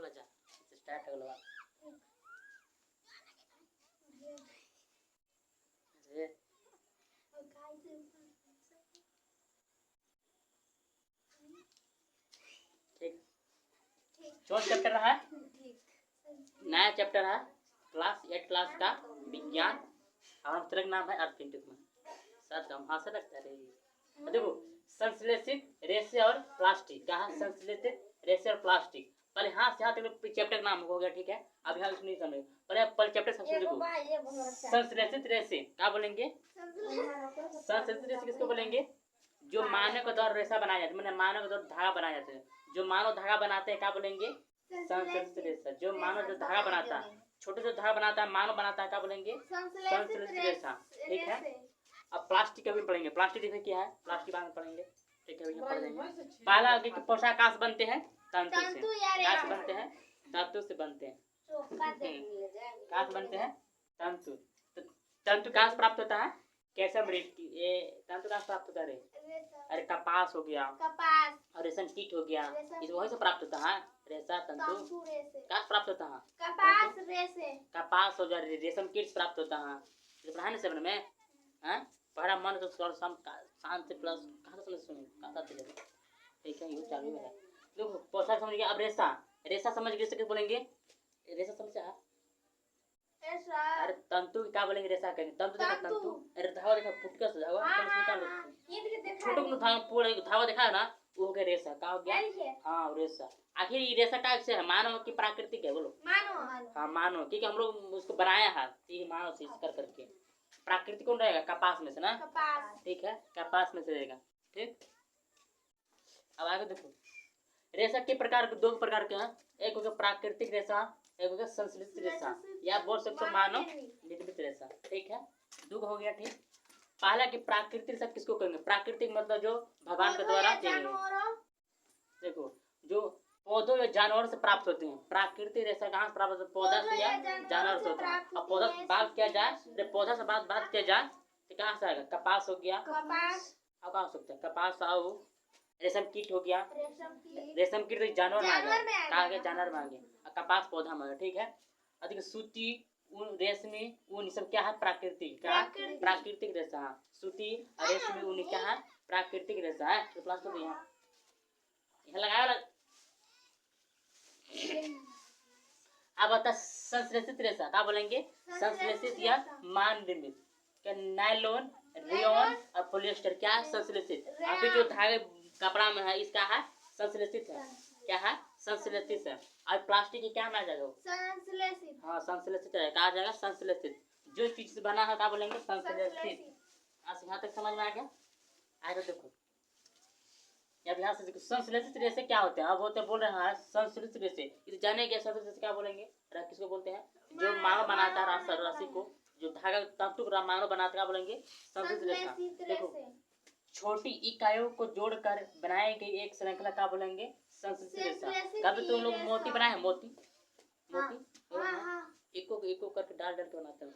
बोला जा स्टार्ट हो गया। अरे ठीक कौन चैप्टर रहा है? नया चैप्टर है क्लास 8 क्लास का विज्ञान और हम नाम है अर्थमेटिक में सर हम हाँ से लगता है। देखो संश्लेषित रेसे और प्लास्टिक कहा संश्लेषित रेसे और प्लास्टिक पहले हाथ से हाथ चैप्टर का नाम हो गया ठीक है। अब यहाँ नहीं समझ पहले चैप्टर सबसे देखो संश्लेषित रेसे क्या बोलेंगे? संश्लेषित रेसे किसको बोलेंगे? जो मानव के द्वारा रेशा बनाया जाता है मैंने मानव के द्वारा धागा बनाया जाता है जो मानव धागा बनाते हैं क्या बोलेंगे? संश्लेषित रेशा। जो मानव जो धागा बनाता है छोटे जो धागा बनाता है मानव बनाता है क्या बोलेंगे? संश्लेषित रेशा ठीक है। अब प्लास्टिक अभी पढ़ेंगे प्लास्टिक देखिए क्या है प्लास्टिक बाद में पढ़ेंगे ठीक है भैया पढ़ देंगे। पहला आगे कि पोषक काश बनते हैं तंतु से काश बनते हैं तंतु से बनते हैं काश बनते हैं तंतु तंतु काश प्राप्त होता है कैसे ये तंतु काश प्राप्त होता है अरे कपास हो गया कपास और रेशम कीट हो गया इस वही से प्राप्त होता है रेशा तंतु काश प्राप्त होता है कपास रेशे कपास हो गया रेशम कीट प्राप्त होता है पढ़ाने से में हैं पढ़ा मन तो शांत से प्लस कहाँ से सुने कहाँ से ठीक है ये चालू है। देखो पोषक समझ गया। अब रेशा रेशा समझ गए किसे बोलेंगे? रेशा समझा अरे तंतु क्या बोलेंगे? रेशा कहेंगे तंतु देखा तंतु अरे धावा देखा फुटका से धावा छोटे को धावा पूरा धावा देखा है ना वो हो गया रेशा का हो गया हाँ रेशा। आखिर ये रेशा टाइप से है मानव की प्राकृतिक है बोलो मानव हाँ मानव क्योंकि हम लोग उसको बनाया है ये मानव से कर करके प्राकृतिक कौन रहेगा? कपास में से ना कपास ठीक है कपास में से रहेगा ठीक। अब आगे देखो रेशा के प्रकार दो प्रकार के हैं एक हो गया प्राकृतिक रेशा एक हो गया संश्लेषित रेशा या बोल सकते हो मानव निर्मित रेशा ठीक है। दो हो गया ठीक। पहला कि प्राकृतिक रेशा किसको कहेंगे? प्राकृतिक मतलब जो भगवान के द्वारा देखो जो पौधों या जानवर से प्राप्त होते हैं। प्राकृतिक रेशा कहाँ से प्राप्त होते हैं? पौधा से या जानवर से होता है। अब पौधा से बात किया जाए पौधा से बात किया जाए तो कहाँ से आएगा? कपास हो गया कपास अब कहाँ हो सकता है कपास आओ रेशम कीट हो गया रेशम कीट तो जानवर में आ गया कहाँ गया जानवर में आ गया कपास पौधा में ठीक है। अधिक सूती ऊन रेशमी ऊन सब क्या है? प्राकृतिक क्या प्राकृतिक रेशा सूती रेशमी ऊन क्या है? प्राकृतिक रेशा है। तो प्लस तो यहाँ लगाया अब आता संश्लेषित रेशा क्या बोलेंगे? संश्लेषित या मान निर्मित क्या नायलॉन रेयन और पॉलिएस्टर क्या है? संश्लेषित। अभी जो धागे कपड़ा में है इसका है संश्लेषित है क्या है? संश्लेषित है। और प्लास्टिक क्या में आ जाएगा? संश्लेषित हाँ संश्लेषित है कहा जाएगा संश्लेषित। जो चीज से बना है क्या बोलेंगे? संश्लेषित। यहाँ तक समझ में आ गया? आगे देखो अब यहाँ से संश्लेषित रेशे क्या होते हैं? अब होते बोल रहे हैं संश्लेषित रेशे इसे जाने के संश्लेषित रेशे क्या बोलेंगे? किसको बोलते हैं? जो मानव बनाता है राशि को जो धागा तंतु मानव बनाता है बोलेंगे संश्लेषित रेशा। देखो छोटी इकाइयों को जोड़कर बनाई गई एक श्रृंखला का बोलेंगे संश्लेषित रेशा। कभी तुम लोग मोती बनाए मोती मोती एको करके डाल के बनाते हैं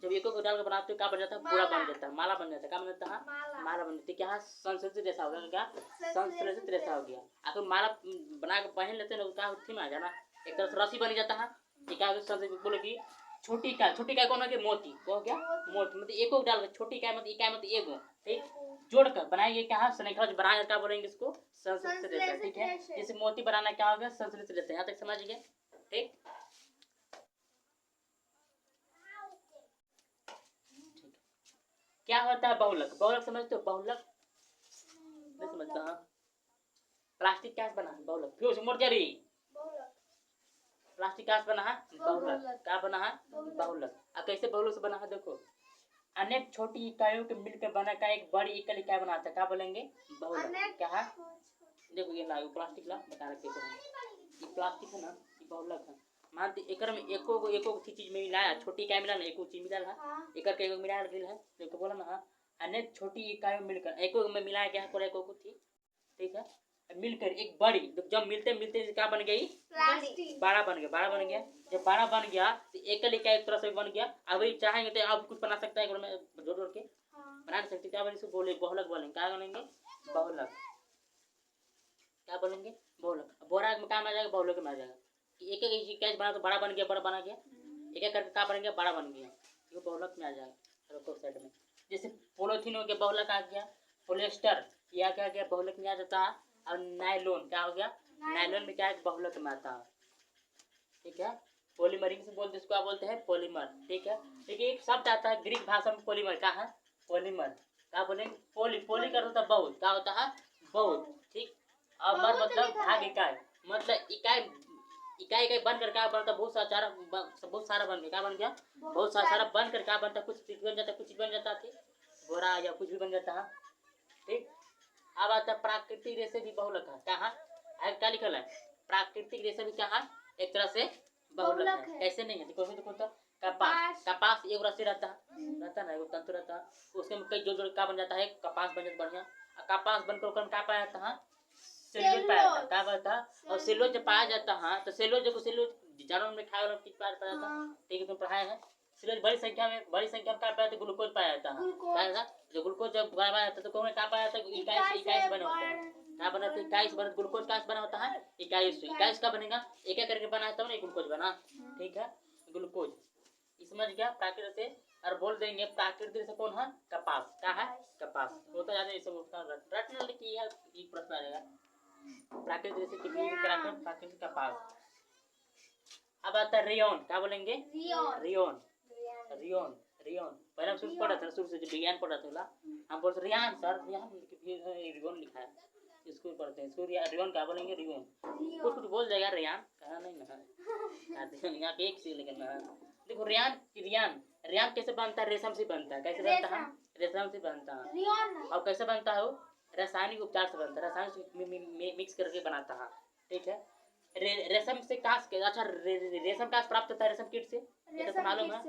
जब एको को डाल के बनाते हो क्या बन जाता है? पूरा बन जाता है माला बन जाता है। क्या बन जाता है? माला बन जाती है। क्या संश्लेषित रेशा हो गया क्या? संश्लेषित रेशा हो गया। आखिर माला बना के पहन लेते हैं क्या थी में आ जाना एक तरह से रस्सी बन जाता है। बोले की छोटी इकाई कौन हो गया? मोती को हो गया मोती मतलब एको डाल छोटी इकाई मतलब एगो ठीक जोड़कर बनाई गई क्या है? श्रृंखला जो बनाया क्या बोलेंगे इसको? संश्लेषित रेशा ठीक है। जैसे मोती बनाना क्या हो गया? संश्लेषित रेशा। यहाँ तक समझ गए ठीक। क्या होता है बहुलक? बहुलक समझते हो? बहुलक नहीं समझता हाँ? प्लास्टिक क्या बना है? बहुलक फिर उसे मोड़ रही प्लास्टिक क्या बना है? बहुलक क्या बना है? बहुलक। अब कैसे बहुलक से बना है? देखो अनेक छोटी इकाइयों के मिलकर बना का एक बड़ी इकाई बनाता है क्या बोलेंगे? बहुलक क्या है? देखो ये ला प्लास्टिक ला बता रखे ये प्लास्टिक है ना ये बहुलक है। मानते एकर में एको चीज में मिलाया छोटी इकाई मिला ना एको चीज मिला है एकर के मिला गेल है देखो बोला ना अनेक छोटी इकाइयों मिलकर एको में मिलाया गया है एको को थी ठीक है मिलकर एक बड़ी जब मिलते मिलते क्या बन गई? बड़ा बन गया। जब बड़ा बन गया तो एकल इकाई एक तरह से बन गया। अभी चाहेंगे तो आप कुछ बना सकता है में जोड़ के बना सकते क्या बने बोले बहुलक बोलेंगे क्या बनेंगे? बहुलक क्या बोलेंगे? बहुलक। बोरा में काम आ जाएगा बहुलक में आ जाएगा एक एक कैच बना तो बड़ा बन गया, बड़ा बना गया, एक एक करके क्या बन गया, बड़ा बन गया, ये बहुलक में आ जाएगा। रुको साइड में, जैसे पोलोथीन हो गया बहुलक आ गया, पोलिएस्टर या क्या गया बहुलक में आ जाता है, और नायलॉन क्या हो गया, नायलॉन में क्या है बहुलक में आता है। ठीक है, पॉलीमरिंग से बोलते इसको आप बोलते हैं पॉलीमर। ठीक है, देखिए एक शब्द आता है ग्रीक भाषा में पॉलीमर, क्या है पॉलीमर, क्या बोलेंगे पोली, पोली कर होता है बहुत, क्या होता है बहुत। ठीक, और मर मतलब भाग इकाई, मतलब इकाई इकाई इकाई बन कर क्या बनता, बहुत सारा बहुत सारा बन गया, क्या बन गया बहुत सारा बन कर क्या बनता, कुछ चीज बन जाता, कुछ चीज बन जाता है बोरा या कुछ भी बन जाता है। ठीक, अब आता है प्राकृतिक रेशे भी बहुलक है, क्या है क्या लिखल है, प्राकृतिक रेशे भी क्या है एक तरह से बहुलक है। कैसे नहीं है, देखो तो कपास, कपास एक रस्सी रहता ना, एगो तंतु रहता है, उसके में कई जोड़ का बन जाता है, कपास बन जाता बढ़िया, कपास बनकर क्या पाया जाता है, सेल्यूलोज पाया जाता है, क्या पाया है, और सेल्यूलोज जब पाया जाता है तो सेल्यूलोज देखो, सेल्यूलोज जानवर में खाए वाला चीज पाया जाता है। ठीक है, तुम पढ़ाए हैं सेल्यूलोज बड़ी संख्या में क्या पाया जाता है, ग्लूकोज पाया जाता है, पाया जाता है, जो ग्लूकोज जब पाया जाता है तो कौन क्या पाया जाता है, इकाई से बना होता है, क्या बना होता है इकाई से बना, ग्लूकोज का बना होता है इकाई का बनेगा, एक एक करके बना तब नहीं ग्लूकोज बना। ठीक है, ग्लूकोज समझ गया प्राकृतिक से, और बोल देंगे प्राकृतिक से कौन है, कपास, क्या है कपास, होता जाता है ये सब रटना लिखी है, ये प्रश्न आ जाएगा प्राकृतिक से कितनी प्राकृतिक कपास। अब आता है रेयन, क्या बोलेंगे रियोन, रियोन रियोन, पहले हम शुरू पढ़ा था, शुरू से जो विज्ञान पढ़ा था हम बोलते रियान सर, रियोन लिखा है, स्कूल पढ़ते हैं, इसको रियोन क्या बोलेंगे, रियोन, कुछ कुछ बोल जाएगा रियान, कहना नहीं ना यहाँ के एक से, लेकिन देखो रियान रियान रियान कैसे बनता है, रेशम से बनता है, कैसे बनता है रेशम से बनता है, और कैसे बनता है वो रासायनिक उपचार से बनता है, रासायनिक मिक्स करके बनाता है। ठीक है, रेशम से कास के, अच्छा रेशम कास प्राप्त होता है रेशम कीट से, ये तो मालूम है,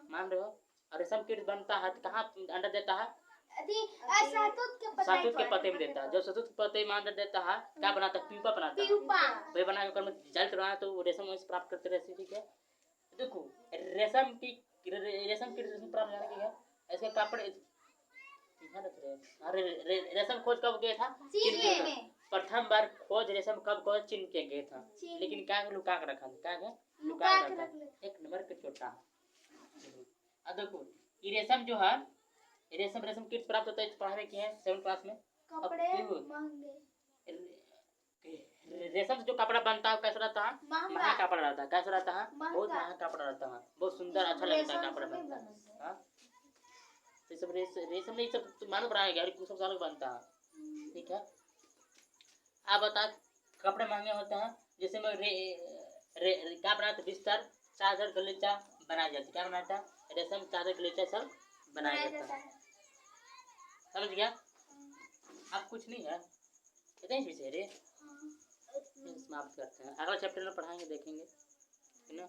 मान रहे हो, और रेशम कीट बनता है तो कहाँ अंडा देता है, शहतूत के पत्ते में देता है, जो शहतूत के पत्ते में अंडा देता है क्या बनाता है, प्यूपा बनाता है, वही बना कर जल चढ़ाना तो रेशम से प्राप्त करते रहते। ठीक है, देखो रेशम की प्राप्त करने की है, इसके कपड़े रेशम खोज कब गया था, चीन में, प्रथम बार खोज रेशम कब खोज चीन के गए था, लेकिन क्या लुका कर रखा था, क्या लुका कर रखा, एक नंबर के छोटा। अब देखो ये रेशम जो है, रेशम किट प्राप्त होता है, पढ़ाने की है 7th क्लास में, रेशम जो कपड़ा बनता है कैसा रहता है, महंगा कपड़ा रहता है, कैसा रहता है बहुत महंगा कपड़ा रहता है, बहुत सुंदर अच्छा लगता है कपड़ा बनता है। तो सब रेशम नहीं, सब मालूम बनाएगा और सब सालों बनता है। ठीक है, आप बता कपड़े महंगे होते हैं, जैसे मैं क्या बनाते बिस्तर चादर गलीचा बनाया जाता है, क्या बनाता है रेशम चादर गलीचा सब बनाया जाता है, समझ गया। अब कुछ नहीं है, इतने ही विषय रे समाप्त करते हैं, अगला चैप्टर में पढ़ाएंगे देखेंगे, है ना।